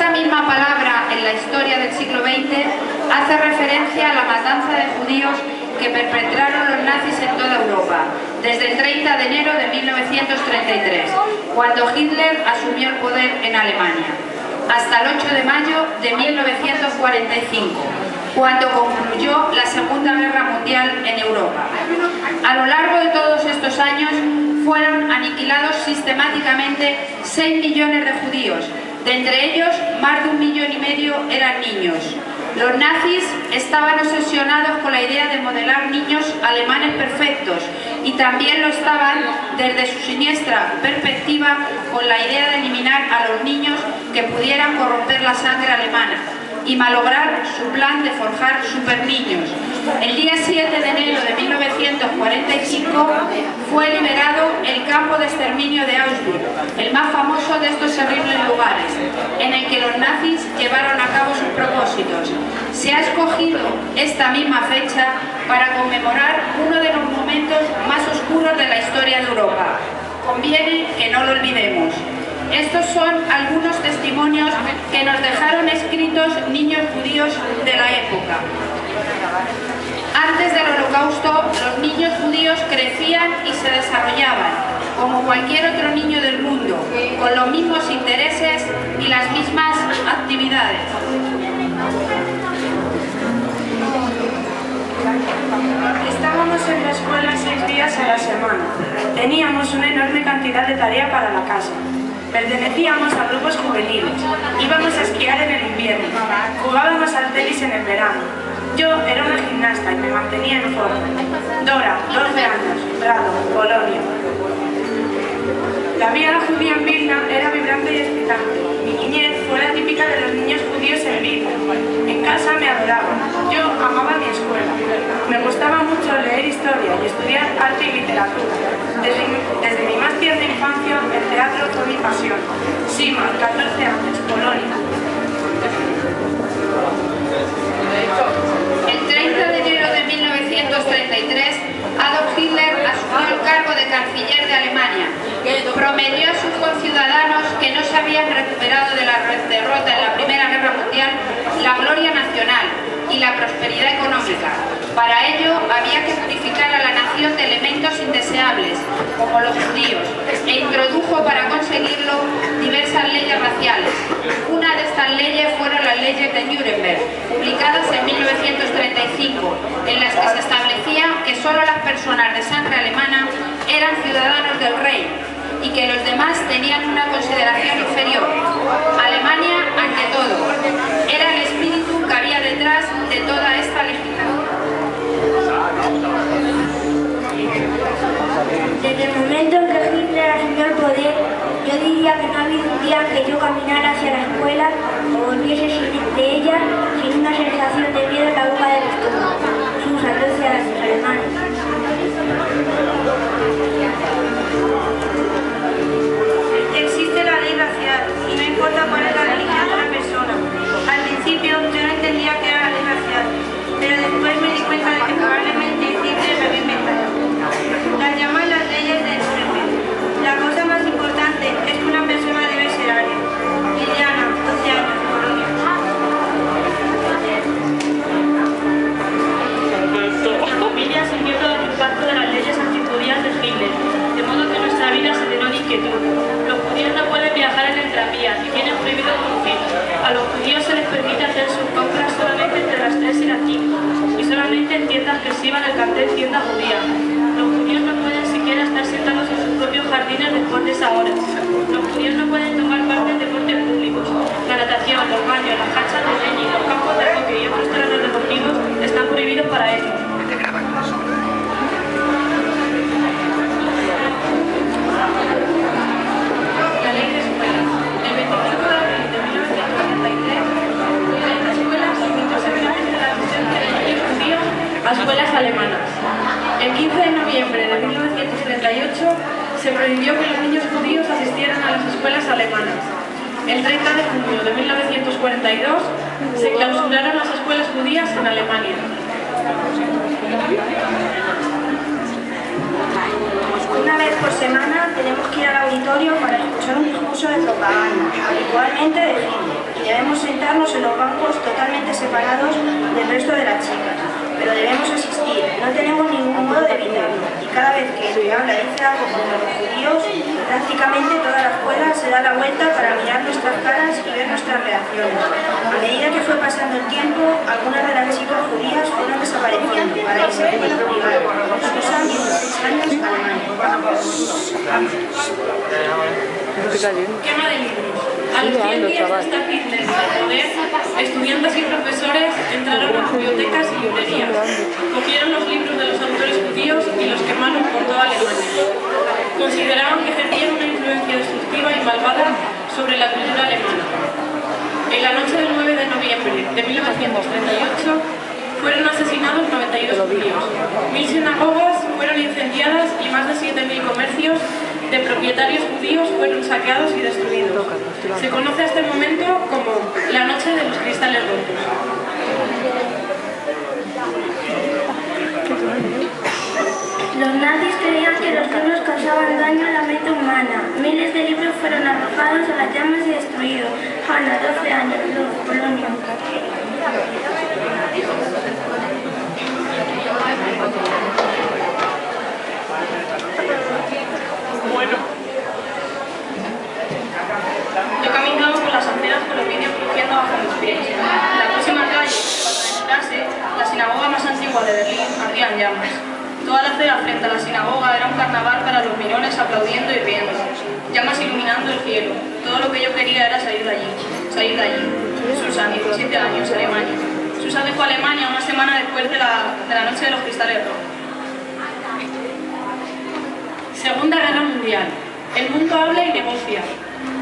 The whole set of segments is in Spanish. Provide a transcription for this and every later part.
Esta misma palabra en la historia del siglo XX hace referencia a la matanza de judíos que perpetraron los nazis en toda Europa, desde el 30 de enero de 1933, cuando Hitler asumió el poder en Alemania, hasta el 8 de mayo de 1945, cuando concluyó la Segunda Guerra Mundial en Europa. A lo largo de todos estos años fueron aniquilados sistemáticamente 6 millones de judíos, de entre ellos más de 1,5 millones eran niños. Los nazis estaban obsesionados con la idea de modelar niños alemanes perfectos y también lo estaban desde su siniestra perspectiva con la idea de eliminar a los niños que pudieran corromper la sangre alemana y malograr su plan de forjar superniños. El día 7 de enero de 1945 fue liberado el campo de exterminio de Auschwitz, el más famoso de estos terribles lugares, en el que los nazis llevaron a cabo sus propósitos. Se ha escogido esta misma fecha para conmemorar uno de los momentos más oscuros de la historia de Europa. Conviene que no lo olvidemos. Estos son algunos testimonios que nos dejaron escritos niños judíos de la época. Antes del Holocausto, los niños judíos crecían y se desarrollaban, como cualquier otro niño del mundo, con los mismos intereses y las mismas actividades. Estábamos en la escuela 6 días a la semana. Teníamos una enorme cantidad de tarea para la casa. Pertenecíamos a grupos juveniles. Íbamos a esquiar en el invierno. Jugábamos al tenis en el verano. Yo era una gimnasta y me mantenía en forma. Dora, 12 años, Prado, Polonia. La vida judía en Vilna era vibrante y excitante. Mi niñez fue la típica de los niños judíos en Vilna. En casa me adoraban. Yo amaba mi escuela. Me gustaba mucho leer historia y estudiar arte y literatura. Desde mi más tierna infancia, el teatro fue mi pasión. Sima, 14 años, Polonia. El 30 de enero de 1933, Adolf Hitler asumió el cargo de canciller de Alemania. Prometió a sus conciudadanos que no se habían recuperado de la derrota en la Primera Guerra Mundial la gloria nacional y la prosperidad económica. Para ello había que purificar a la nación de elementos indeseables, como los judíos, e introdujo para conseguirlo diversas leyes raciales. Una de estas leyes fueron las leyes de Nuremberg, publicadas en 1935, en las que se establecía que solo las personas de sangre alemana eran ciudadanos del rey y que los demás tenían una consideración inferior. Alemania, ante todo, era el espíritu que había detrás de toda esta legislación. Desde el momento en que Hitler asumió el poder, yo diría que no ha habido un día que yo caminara hacia la escuela o volviese de ella sin una sensación de miedo en la boca del estómago. Sus 12 años alemanes. Existe la ley racial y no importa cuál es la religión de la persona. Al principio yo no entendía qué era la ley racial, pero después me di cuenta de que probablemente Hitler lo había inventado. Las llaman las leyes de Nuremberg. La cosa más importante es que una persona debe ser aria. Liliana, 12 años, Polonia. Mi familia sintió todo el impacto de las leyes antijudías de Hitler, de modo que nuestra vida se llenó de inquietud. Los judíos no pueden viajar en el tranvía y tienen prohibido conducir. A los judíos se les permite hacer sus compras solamente entre las 3 y las 5 y solamente en tiendas que exhiban el cartel tienda judía. Los judíos no pueden siquiera estar sentados en sus propios jardines después de esa hora. Los judíos no pueden tomar parte en deportes públicos. La natación, los baños, las canchas de tenis, los campos de hockey y otros terrenos deportivos están prohibidos para ellos. La ley de escuelas. El 25 de abril de 1933, la escuela limitó severamente la asistencia de niños judíos a escuelas alemanas. El 15 de noviembre de 1938 se prohibió que los niños judíos asistieran a las escuelas alemanas. El 30 de junio de 1942 se clausuraron las escuelas judías en Alemania. Una vez por semana tenemos que ir al auditorio para escuchar un discurso de propaganda, habitualmente de Hitler, y debemos Debemos sentarnos en los bancos totalmente separados del resto de las chicas, pero debemos asistir, no tenemos ningún modo de evitarlo. Y cada vez que el que habla dice algo contra los judíos, prácticamente toda la escuela se da la vuelta para mirar nuestras caras y ver nuestras reacciones. A medida que fue pasando el tiempo, algunas de las chicas judías fueron desapareciendo para irse a un privado. Susan, 16 años, Alemania. Quema de libros. A los 100 días de estar Hitler en el poder, estudiantes y profesores entraron a bibliotecas y librerías, cogieron los libros de los autores judíos y los quemaron por toda Alemania. Consideraban que ejercían una influencia destructiva y malvada sobre la cultura alemana. En la noche del 9 de noviembre de 1938 fueron asesinados 92 judíos, 1000 sinagogas fueron incendiadas y más de 7000 comercios de propietarios judíos fueron saqueados y destruidos. Se conoce hasta el momento como la noche de los cristales rotos. Los nazis creían que los libros causaban daño a la mente humana. Miles de libros fueron arrojados a las llamas y destruidos. Hanna, 12 años, Polonia. Yo caminaba por las aceras con los vídeos crujiendo bajo mis pies. La próxima calle, para penetrarse, la sinagoga más antigua de Berlín, ardía en llamas. Toda la acera frente a la sinagoga era un carnaval para los mirones aplaudiendo y riendo. Llamas iluminando el cielo. Todo lo que yo quería era salir de allí. Susan, 17 años, Alemania. Susan dejó Alemania una semana después de la noche de los cristales rojos. Segunda Guerra Mundial. El mundo habla y negocia.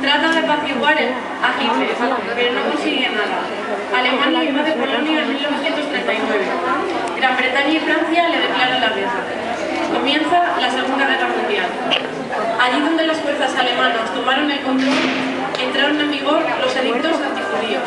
Trata de apaciguar a Hitler, pero no consigue nada. Alemania invade Polonia en 1939. Gran Bretaña y Francia le declaran la guerra. Comienza la Segunda Guerra Mundial. Allí donde las fuerzas alemanas tomaron el control, entraron en vigor los edictos antijudíos.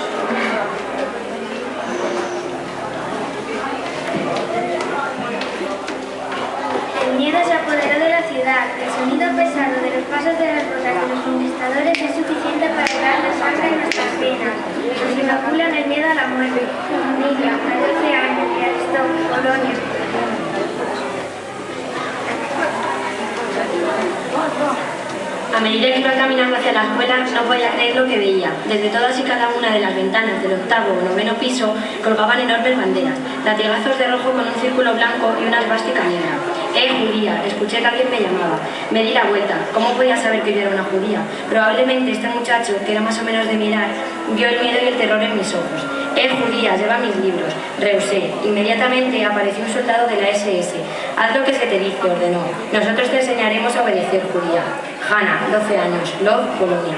El miedo se apoderó de la ciudad. El sonido pesado de los pasos de las botas de los conquistadores es suficiente para crear la sangre en nuestras venas. Nos inoculan el miedo a la muerte. Familia, a 12 años, Białystok, Polonia. A medida que iba caminando hacia la escuela, no podía creer lo que veía. Desde todas y cada una de las ventanas del 8º o 9º piso colgaban enormes banderas, latigazos de rojo con un círculo blanco y una esvástica negra. Judía! Escuché que alguien me llamaba. Me di la vuelta. ¿Cómo podía saber que yo era una judía? Probablemente este muchacho, que era más o menos de mi edad, vio el miedo y el terror en mis ojos. Judía! Lleva mis libros. Rehusé. Inmediatamente apareció un soldado de la SS. Haz lo que se te dice, ordenó. Nosotros te enseñaremos a obedecer, judía. Hanna, 12 años, Lodz, Polonia.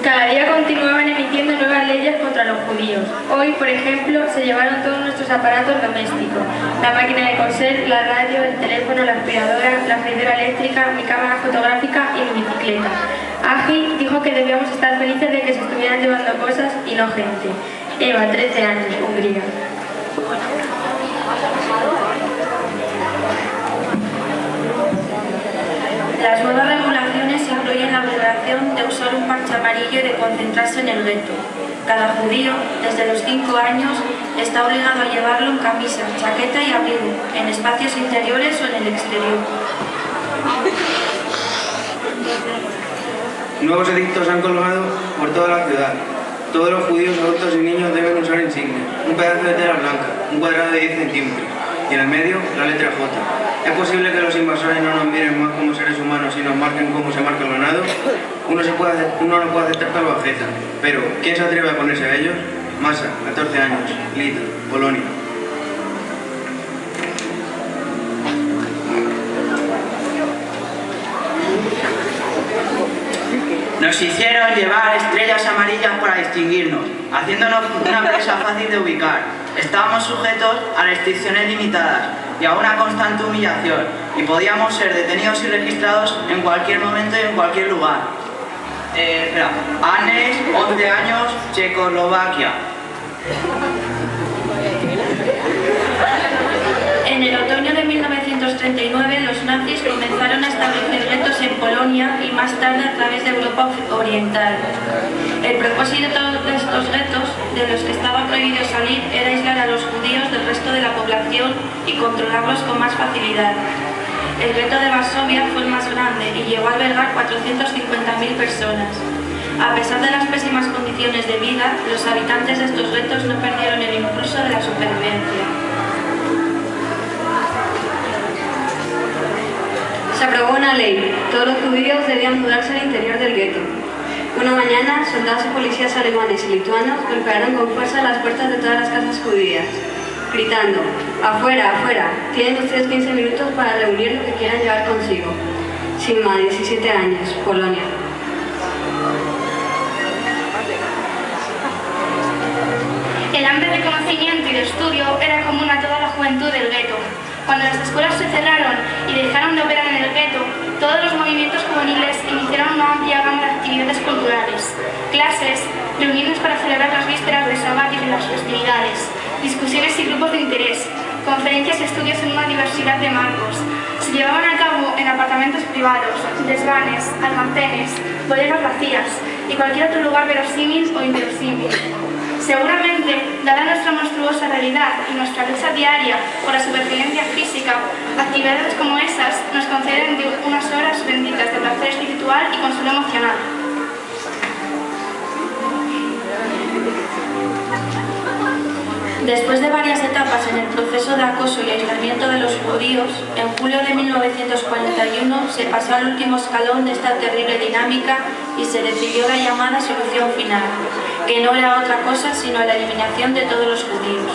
Cada día continuaban emitiendo nuevas leyes contra los judíos. Hoy, por ejemplo, se llevaron todos nuestros aparatos domésticos. La máquina de coser, la radio, el teléfono, la aspiradora, la freidora eléctrica, mi cámara fotográfica y mi bicicleta. Agi dijo que debíamos estar felices de que se estuvieran llevando cosas y no gente. Eva, 13 años, Hungría. Las nuevas regulaciones incluyen la obligación de usar un parche amarillo y de concentrarse en el gueto. Cada judío, desde los 5 años, está obligado a llevarlo en camisa, chaqueta y abrigo, en espacios interiores o en el exterior. Nuevos edictos se han colgado por toda la ciudad. Todos los judíos, adultos y niños deben usar insignias, un pedazo de tela blanca, un cuadrado de 10 centímetros y en el medio la letra J. ¿Es posible que los invasores no nos miren más como seres humanos y nos marquen como se marca el ganado? Uno no puede aceptar tal bajeza, pero ¿quién se atreve a ponerse a ellos? Masa, 14 años, Lita, Polonia. Nos hicieron llevar estrellas amarillas para distinguirnos, haciéndonos una presa fácil de ubicar. Estábamos sujetos a restricciones limitadas y a una constante humillación, y podíamos ser detenidos y registrados en cualquier momento y en cualquier lugar. Anes, 11 años, Checoslovaquia. En el otoño de 1939, 1939 los nazis comenzaron a establecer guetos en Polonia y más tarde a través de Europa Oriental. El propósito de estos guetos, de los que estaba prohibido salir, era aislar a los judíos del resto de la población y controlarlos con más facilidad. El gueto de Varsovia fue el más grande y llegó a albergar 450.000 personas. A pesar de las pésimas condiciones de vida, los habitantes de estos guetos no perdieron el impulso de la supervivencia. Se aprobó una ley. Todos los judíos debían mudarse al interior del gueto. Una mañana, soldados y policías alemanes y lituanos golpearon con fuerza las puertas de todas las casas judías, gritando: «¡Afuera, afuera! Tienen ustedes 15 minutos para reunir lo que quieran llevar consigo». Sigma, 17 años, Polonia. El hambre de conocimiento y de estudio era común a toda la juventud del gueto. Cuando las escuelas se cerraron y dejaron de operar en el gueto, todos los movimientos juveniles iniciaron una amplia gama de actividades culturales, clases, reuniones para celebrar las vísperas de Shabbat y de las festividades, discusiones y grupos de interés, conferencias y estudios en una diversidad de marcos. Se llevaban a cabo en apartamentos privados, desvanes, almacenes, bodegas vacías y cualquier otro lugar verosímil o inverosímil. Seguramente, dada nuestra monstruosa realidad y nuestra lucha diaria por la supervivencia física, actividades como esas nos conceden unas horas benditas de placer espiritual y consuelo emocional. Después de varias etapas en el proceso de acoso y aislamiento de los judíos, en julio de 1941 se pasó al último escalón de esta terrible dinámica y se decidió la llamada solución final, que no era otra cosa sino la eliminación de todos los judíos.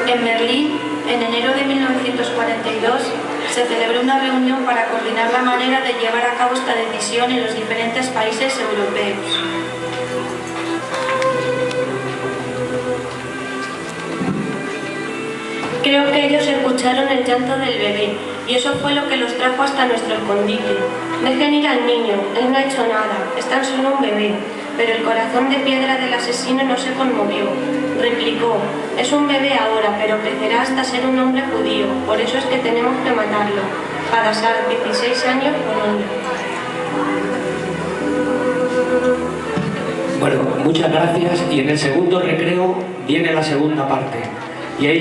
En Berlín, en enero de 1942, se celebró una reunión para coordinar la manera de llevar a cabo esta decisión en los diferentes países europeos. Creo que ellos escucharon el llanto del bebé y eso fue lo que los trajo hasta nuestro escondite. Dejen ir al niño, él no ha hecho nada, es tan solo un bebé. Pero el corazón de piedra del asesino no se conmovió. Replicó: es un bebé ahora, pero crecerá hasta ser un hombre judío, por eso es que tenemos que matarlo. Hadasar, 16 años, Polonia. Bueno, muchas gracias y en el segundo recreo viene la segunda parte. Y ahí